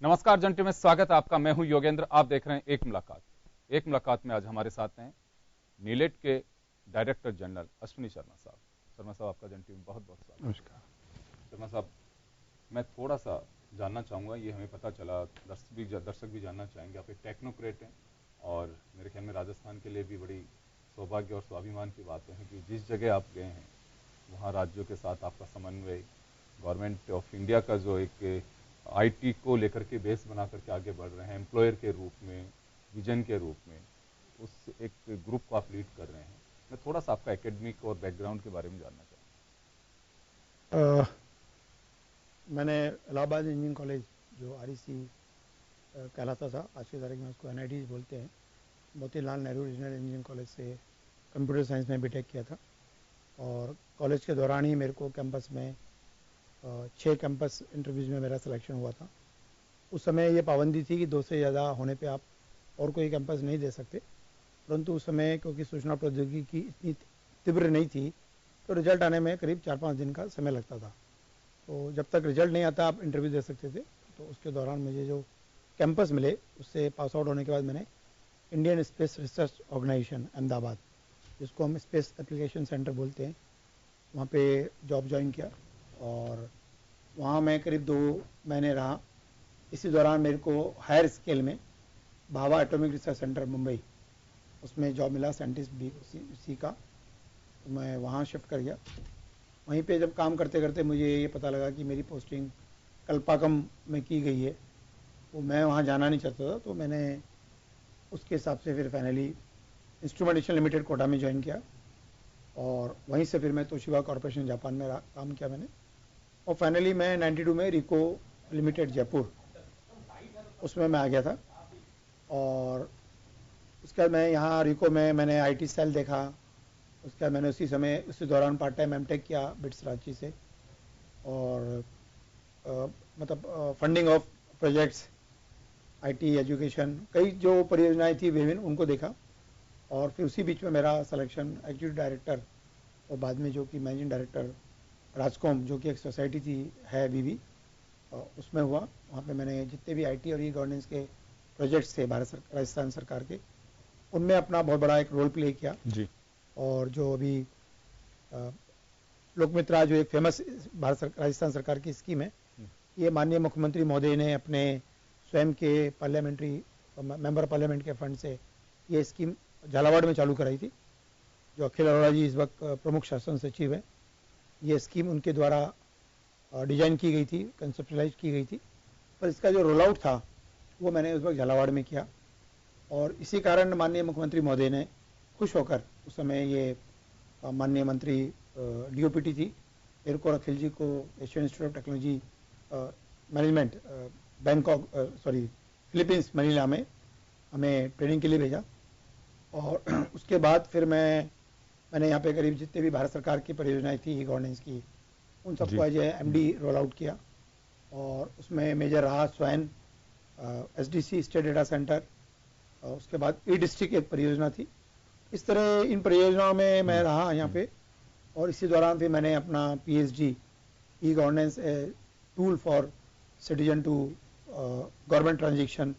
नमस्कार जंटी में स्वागत है आपका। मैं हूं योगेंद्र। आप देख रहे हैं एक मुलाकात में आज हमारे साथ हैं नीलेट के डायरेक्टर जनरल अश्विनी शर्मा साहब। शर्मा साहब आपका जंटी में बहुत बहुत स्वागत। नमस्कार शर्मा साहब, मैं थोड़ा सा जानना चाहूँगा, ये हमें पता चला, दर्शक भी जानना चाहेंगे, आप एक टेक्नोक्रेट हैं और मेरे ख्याल में राजस्थान के लिए भी बड़ी सौभाग्य और स्वाभिमान की बात है कि जिस जगह आप गए हैं वहाँ राज्यों के साथ आपका समन्वय, गवर्नमेंट ऑफ इंडिया का जो एक आईटी को लेकर के बेस बना करके आगे बढ़ रहे हैं, एम्प्लॉयर के रूप में, विजन के रूप में, उस एक ग्रुप को आप लीड कर रहे हैं। मैं थोड़ा सा आपका एकेडमिक और बैकग्राउंड के बारे में जानना चाहूँगा। मैंने इलाहाबाद इंजीनियरिंग कॉलेज जो आरईसी कहलाता था, आज की तारीख में उसको एनआईटी बोलते हैं, Motilal Nehru regional engineering college से कंप्यूटर साइंस में बीटेक किया था। और कॉलेज के दौरान ही मेरे को कैंपस में 6 कैंपस इंटरव्यूज़ में मेरा सिलेक्शन हुआ था। उस समय ये पाबंदी थी कि 2 से ज़्यादा होने पे आप और कोई कैंपस नहीं दे सकते, परंतु उस समय क्योंकि सूचना प्रौद्योगिकी इतनी तीव्र नहीं थी तो रिजल्ट आने में करीब 4-5 दिन का समय लगता था। तो जब तक रिजल्ट नहीं आता आप इंटरव्यू दे सकते थे। तो उसके दौरान मुझे जो कैंपस मिले उससे पास आउट होने के बाद मैंने Indian space research organisation Ahmedabad, जिसको हम स्पेस एप्लीकेशन सेंटर बोलते हैं, वहाँ पे जॉब ज्वाइन किया और वहाँ मैं करीब 2 महीने रहा। इसी दौरान मेरे को हायर स्केल में Bhabha atomic research centre Mumbai, उसमें जॉब मिला साइंटिस्ट बी सी का। तो मैं वहाँ शिफ्ट कर गया। वहीं पे जब काम करते करते मुझे ये पता लगा कि मेरी पोस्टिंग कल्पाकम में की गई है, तो मैं वहाँ जाना नहीं चाहता था। तो मैंने उसके हिसाब से फिर फाइनली इंस्ट्रूमेंटेशन लिमिटेड कोटा में ज्वाइन किया और वहीं से फिर मैं तोशिबा कॉरपोरेशन जापान में काम किया मैंने। और फाइनली मैं 92 में रिको लिमिटेड जयपुर, उसमें मैं आ गया था। और उसके बाद मैं यहाँ रिको में मैंने आईटी सेल देखा। उसके बाद मैंने उसी दौरान पार्ट टाइम एमटेक किया बिट्स रांची से। और मतलब funding of projects, IT education, कई जो परियोजनाएं थी विभिन्न, उनको देखा। और फिर उसी बीच में मेरा सिलेक्शन एग्जीक्यूटिव डायरेक्टर और बाद में जो कि मैनेजिंग डायरेक्टर राजकॉम, जो कि एक सोसाइटी थी है अभी भी, उसमें हुआ। वहाँ पे मैंने जितने भी आईटी और ई गवर्नेंस के प्रोजेक्ट्स थे राजस्थान सरकार के, उनमें अपना बहुत बड़ा एक रोल प्ले किया जी। और जो अभी लोकमित्रा जो एक फेमस राजस्थान सरकार की स्कीम है, ये माननीय मुख्यमंत्री महोदय ने अपने स्वयं के पार्लियामेंट्री मेंबर पार्लियामेंट के फंड से ये स्कीम झालावाड़ में चालू कराई थी। जो अखिल अरोड़ा जी इस वक्त प्रमुख शासन सचिव हैं, ये स्कीम उनके द्वारा डिजाइन की गई थी, कंसेप्टलाइज की गई थी। पर इसका जो रोल आउट था वो मैंने उस वक्त झालावाड़ में किया। और इसी कारण माननीय मुख्यमंत्री महोदय ने खुश होकर, उस समय ये माननीय मंत्री डीओपीटी थी एरको अखिल जी को Asian institute of technology management Bangkok Philippines Manila में हमें ट्रेनिंग के लिए भेजा। और उसके बाद फिर मैंने यहाँ पे करीब जितने भी भारत सरकार की परियोजनाएं थी ई गवर्नेंस की, उन सबको एज एमडी रोल आउट किया। और उसमें मेजर रहा स्वयं एसडीसी स्टेट डेटा सेंटर, उसके बाद ई डिस्ट्रिक्ट एक परियोजना थी। इस तरह इन परियोजनाओं में मैं रहा यहाँ पे। और इसी दौरान फिर मैंने अपना PhD e governance tool for citizen to government transaction,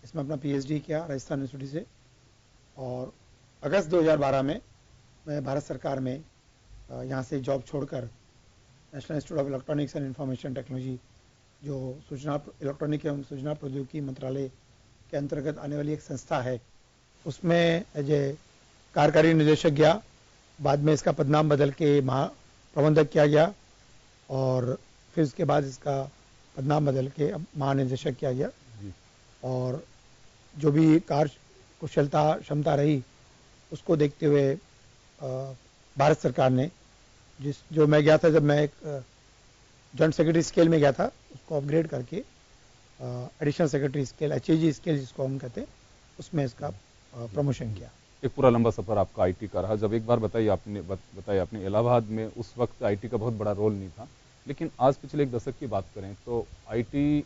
इसमें अपना पीएचडी किया राजस्थान यूनिवर्सिटी से। और अगस्त 2012 में मैं भारत सरकार में यहाँ से जॉब छोड़कर national institute of electronics and information technology, जो इलेक्ट्रॉनिक एवं सूचना प्रौद्योगिकी मंत्रालय के अंतर्गत आने वाली एक संस्था है, उसमें एज ए कार्यकारी निदेशक गया। बाद में इसका पदनाम बदल के महाप्रबंधक किया गया और फिर उसके बाद इसका पदनाम बदल के अब महानिदेशक किया गया। और जो भी कार्य कुशलता क्षमता रही, उसको देखते हुए भारत सरकार ने जो मैं गया था, जब मैं एक जॉइंट सेक्रेटरी स्केल में गया था, उसको अपग्रेड करके एडिशनल सेक्रेटरी स्केल, एचएजी स्केल जिसको हम कहते हैं, उसमें इसका प्रमोशन किया। एक पूरा लंबा सफर आपका आईटी का रहा। जब एक बार बताया आपने इलाहाबाद में उस वक्त आईटी का बहुत बड़ा रोल नहीं था, लेकिन आज पिछले एक दशक की बात करें तो आईटी,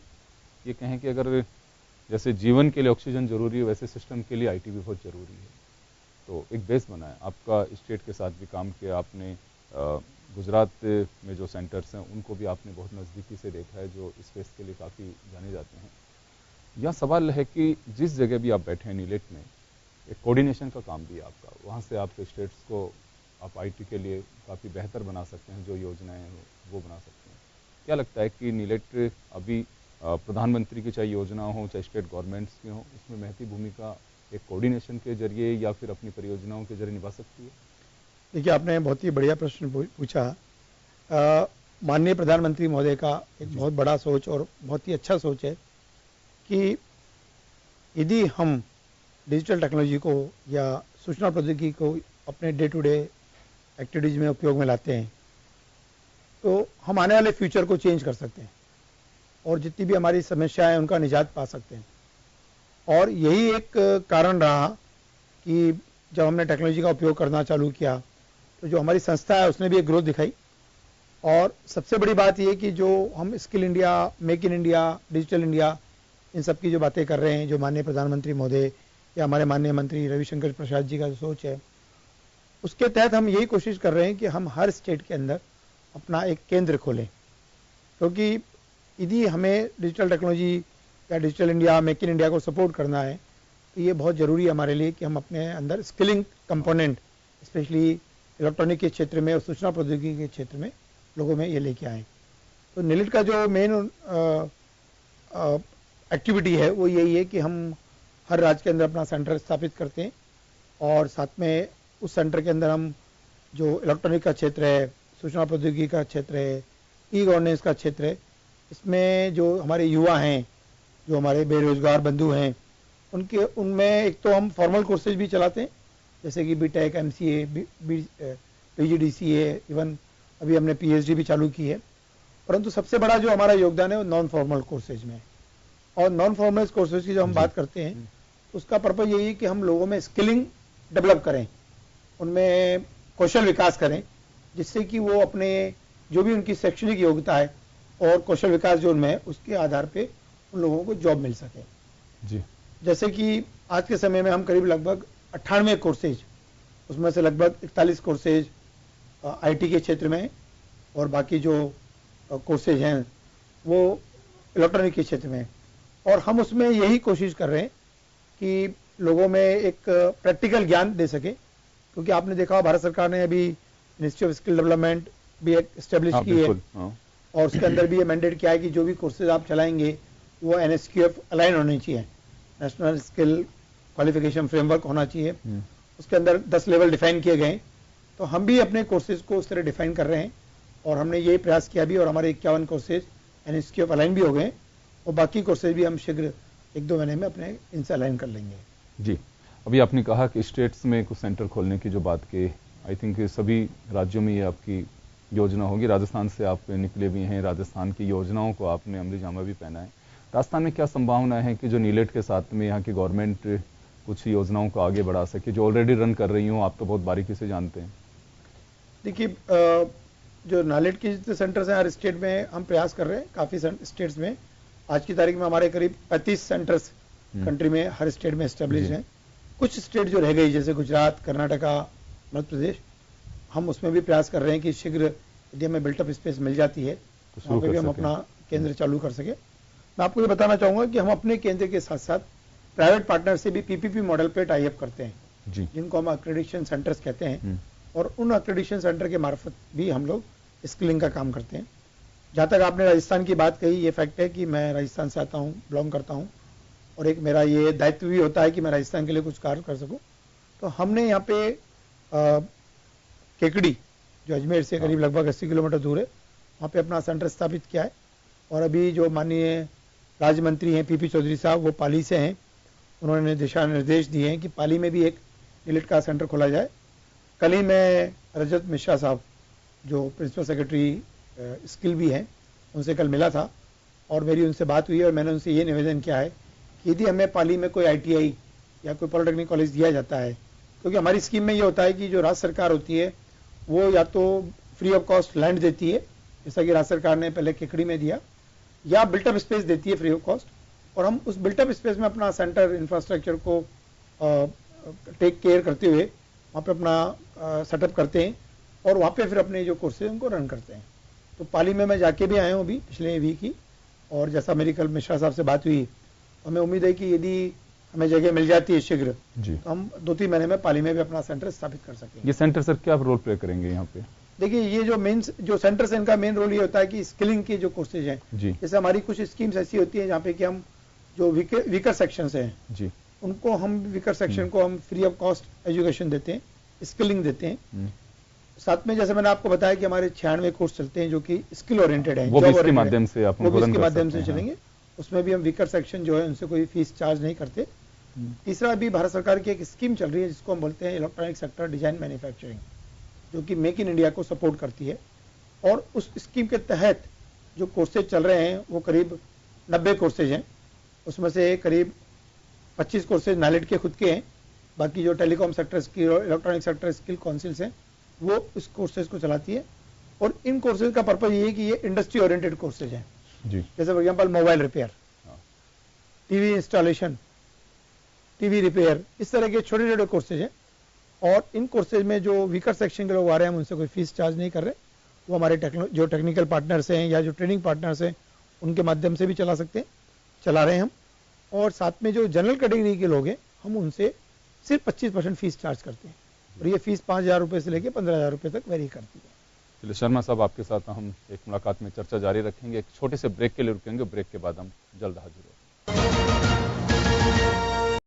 ये कहें कि अगर जैसे जीवन के लिए ऑक्सीजन जरूरी है, वैसे सिस्टम के लिए आईटी भी बहुत जरूरी है। तो एक बेस बना है आपका, स्टेट के साथ भी काम किया आपने, गुजरात में जो सेंटर्स हैं उनको भी आपने बहुत नज़दीकी से देखा है, जो स्पेस के लिए काफ़ी जाने जाते हैं। यहाँ सवाल है कि जिस जगह भी आप बैठे हैं नीलेट में, एक कोऑर्डिनेशन का काम भी है आपका, वहाँ से आप स्टेट्स को आप आईटी के लिए काफ़ी बेहतर बना सकते हैं, जो योजनाएं हैं वो बना सकते हैं। क्या लगता है कि नीलेट अभी प्रधानमंत्री की चाहे योजना हो चाहे स्टेट गवर्नमेंट्स की हो, उसमें महती भूमिका एक कोऑर्डिनेशन के जरिए या फिर अपनी परियोजनाओं के जरिए निभा सकती है? देखिए, आपने बहुत ही बढ़िया प्रश्न पूछा। माननीय प्रधानमंत्री महोदय का एक बहुत बड़ा सोच और बहुत ही अच्छा सोच है कि यदि हम डिजिटल टेक्नोलॉजी को या सूचना प्रौद्योगिकी को अपने डे टू डे एक्टिविटीज में उपयोग में लाते हैं तो हम आने वाले फ्यूचर को चेंज कर सकते हैं और जितनी भी हमारी समस्याएं हैं उनका निजात पा सकते हैं। और यही एक कारण रहा कि जब हमने टेक्नोलॉजी का उपयोग करना चालू किया तो जो हमारी संस्था है उसने भी एक ग्रोथ दिखाई। और सबसे बड़ी बात ये कि जो हम skill India, make in India, digital India, इन सब की जो बातें कर रहे हैं, जो माननीय प्रधानमंत्री महोदय या हमारे माननीय मंत्री रविशंकर प्रसाद जी का जो सोच है, उसके तहत हम यही कोशिश कर रहे हैं कि हम हर स्टेट के अंदर अपना एक केंद्र खोलें। क्योंकि यदि हमें डिजिटल टेक्नोलॉजी या digital India, make in India को सपोर्ट करना है तो ये बहुत ज़रूरी है हमारे लिए कि हम अपने अंदर स्किलिंग कंपोनेंट, स्पेशली इलेक्ट्रॉनिक के क्षेत्र में और सूचना प्रौद्योगिकी के क्षेत्र में लोगों में ये लेके आएँ। तो नीलेट का जो मेन एक्टिविटी है वो यही है कि हम हर राज्य के अंदर अपना सेंटर स्थापित करते हैं और साथ में उस सेंटर के अंदर हम जो इलेक्ट्रॉनिक का क्षेत्र है, सूचना प्रौद्योगिकी का क्षेत्र है, ई गवर्नेंस का क्षेत्र है, इसमें जो हमारे युवा हैं, जो हमारे बेरोजगार बंधु हैं, उनमें एक तो हम फॉर्मल कोर्सेज भी चलाते हैं जैसे कि बीटेक, एमसीए, पीजीडीसीए, इवन अभी हमने पीएचडी भी चालू की है। परंतु सबसे बड़ा जो हमारा योगदान है वो नॉन फॉर्मल कोर्सेज में। और नॉन फॉर्मल कोर्सेज की जो हम बात करते हैं तो उसका पर्पज यही है कि हम लोगों में स्किलिंग डेवलप करें, उनमें कौशल विकास करें, जिससे कि वो अपने जो भी उनकी शैक्षणिक योग्यता है और कौशल विकास जो उनमें है उसके आधार पे उन लोगों को जॉब मिल सके जी। जैसे कि आज के समय में हम करीब लगभग 98 कोर्सेज, उसमें से लगभग 41 कोर्सेज आईटी के क्षेत्र में और बाकी जो कोर्सेज हैं वो इलेक्ट्रॉनिक के क्षेत्र में। और हम उसमें यही कोशिश कर रहे हैं कि लोगों में एक प्रैक्टिकल ज्ञान दे सके, क्योंकि आपने देखा भारत सरकार ने अभी मिनिस्ट्री ऑफ स्किल डेवलपमेंट भी एक एस्टेब्लिश की है और उसके अंदर भी ये मैंडेट किया है कि जो भी कोर्सेज आप चलाएंगे वो एनएसक्यूएफ अलाइन होने चाहिए, नेशनल स्किल क्वालिफिकेशन फ्रेमवर्क होना चाहिए। उसके अंदर 10 लेवल डिफाइन किए गए। तो हम भी अपने कोर्सेज को उस तरह डिफाइन कर रहे हैं और हमने यही प्रयास किया भी और हमारे 51 कोर्सेज एनएसक्यूएफ अलाइन भी हो गए और बाकी कोर्सेज भी हम शीघ्र 1-2 महीने में अपने इनसे अलाइन कर लेंगे। जी, अभी आपने कहा कि स्टेट्स में कुछ सेंटर खोलने की जो बात की, आई थिंक सभी राज्यों में ये आपकी योजना होगी। राजस्थान से आप निकले भी हैं, राजस्थान की योजनाओं को आपने अमली जामा भी पहना है। राजस्थान में क्या संभावना है कि जो नीलेट के साथ में यहाँ की गवर्नमेंट कुछ योजनाओं को आगे बढ़ा सके जो ऑलरेडी रन कर रही हूँ? आप तो बहुत बारीकी से जानते हैं। देखिए, जो नीलेट के जितने सेंटर्स हैं हर स्टेट में हम प्रयास कर रहे हैं, काफ़ी स्टेट्स में। आज की तारीख में हमारे करीब 35 सेंटर्स कंट्री में हर स्टेट में एस्टेब्लिश हैं। कुछ स्टेट जो रह गई जैसे गुजरात, कर्नाटका, मध्य प्रदेश, हम उसमें भी प्रयास कर रहे हैं कि शीघ्र यदि हमें बिल्टअप स्पेस मिल जाती है तो वहाँ पर भी हम अपना केंद्र चालू कर सके। मैं आपको ये बताना चाहूँगा कि हम अपने केंद्र के साथ साथ प्राइवेट पार्टनर से भी पीपीपी मॉडल पे टाई अप करते हैं जी, जिनको हम अक्रेडिटेशन सेंटर्स कहते हैं और उन अक्रेडिटेशन सेंटर के मार्फत भी हम लोग स्किलिंग का काम करते हैं। जहाँ तक आपने राजस्थान की बात कही, ये फैक्ट है कि मैं राजस्थान से आता हूँ, बिलोंग करता हूँ और एक मेरा ये दायित्व भी होता है कि मैं राजस्थान के लिए कुछ कार्य कर सकूँ। तो हमने यहाँ पे केकड़ी जो अजमेर से करीब लगभग 80 किलोमीटर दूर है, वहाँ पे अपना सेंटर स्थापित किया है। और अभी जो माननीय राज्य मंत्री हैं पीपी चौधरी साहब, वो पाली से हैं, उन्होंने दिशा निर्देश दिए हैं कि पाली में भी एक नीलेट का सेंटर खोला जाए। कल ही मैं रजत मिश्रा साहब जो प्रिंसिपल सेक्रेटरी स्किल भी हैं, उनसे कल मिला था और मेरी उनसे बात हुई और मैंने उनसे ये निवेदन किया है कि यदि हमें पाली में कोई ITI या कोई पॉलिटेक्निक कॉलेज दिया जाता है, क्योंकि हमारी स्कीम में ये होता है कि जो राज्य सरकार होती है वो या तो फ्री ऑफ कॉस्ट लैंड देती है, जैसा कि राज्य सरकार ने पहले केकड़ी में दिया, या बिल्टअप स्पेस देती है फ्री ऑफ कॉस्ट, और हम उस बिल्टअप स्पेस में अपना सेंटर इंफ्रास्ट्रक्चर को टेक केयर करते हुए वहाँ पे अपना सेटअप करते हैं और वहाँ पे फिर अपने जो कोर्सेज उनको रन करते हैं। तो पाली में मैं जाके भी आया हूँ अभी पिछले वीक ही, और जैसा मेरी कल मिश्रा साहब से बात हुई हमें उम्मीद है कि यदि हमें जगह मिल जाती है शीघ्र, जी, तो हम 2-3 महीने में पाली में भी अपना सेंटर स्थापित कर सकेंगे। ये सेंटर सर क्या रोल प्ले करेंगे यहाँ पे? देखिए, ये जो सेंटर्स हैं, इनका मेन रोल ये होता है कि स्किलिंग के जो कोर्सेज हैं, जी, जैसे हमारी कुछ स्कीम्स ऐसी होती हैं जहाँ पे कि हम जो वीकर सेक्शंस हैं, जी, उनको हम वीकर सेक्शन को हम फ्री ऑफ कॉस्ट एजुकेशन देते हैं, स्किलिंग देते हैं। साथ में जैसे मैंने आपको बताया कि हमारे 96 कोर्स चलते हैं जो कि स्किल ओरिएंटेड है, वो भी इसके माध्यम से आप वो भी इसके माध्यम से चलेंगे। उसमें भी हम वीकर सेक्शन जो है उनसे कोई फीस चार्ज नहीं करते। तीसरा, अभी भारत सरकार की एक स्कीम चल रही है जिसको हम बोलते हैं इलेक्ट्रॉनिक सेक्टर डिजाइन मैन्युफैक्चरिंग, जो कि मेक इन इंडिया को सपोर्ट करती है। और उस स्कीम के तहत जो कोर्सेज चल रहे हैं वो करीब 90 कोर्सेज हैं। उसमें से करीब 25 कोर्सेज नाइलेट के खुद के हैं, बाकी जो टेलीकॉम सेक्टर स्किल और इलेक्ट्रॉनिक सेक्टर स्किल काउंसिल्स हैं वो इस कोर्सेज को चलाती है। और इन कोर्सेज का पर्पज ये है कि ये इंडस्ट्री ओरिएंटेड कोर्सेज हैं, जैसे for example mobile repair, TV installation, TV repair, इस तरह के छोटे छोटे कोर्सेज हैं। और इन कोर्सेज में जो वीकर सेक्शन के लोग आ रहे हैं हम उनसे कोई फीस चार्ज नहीं कर रहे, वो हमारे जो टेक्निकल पार्टनर्स हैं या जो ट्रेनिंग पार्टनर्स हैं उनके माध्यम से भी चला सकते हैं, चला रहे हैं हम। और साथ में जो जनरल कैटेगरी के लोग हैं हम उनसे सिर्फ 25% फीस चार्ज करते हैं, और ये फीस 5,000 रुपये से लेकर 15,000 रुपये तक वेरी करती है। चलिए शर्मा साहब, आपके साथ हम एक मुलाकात में चर्चा जारी रखेंगे। एक छोटे से ब्रेक के लिए रुकेंगे, ब्रेक के बाद हम जल्द हाजिर होंगे।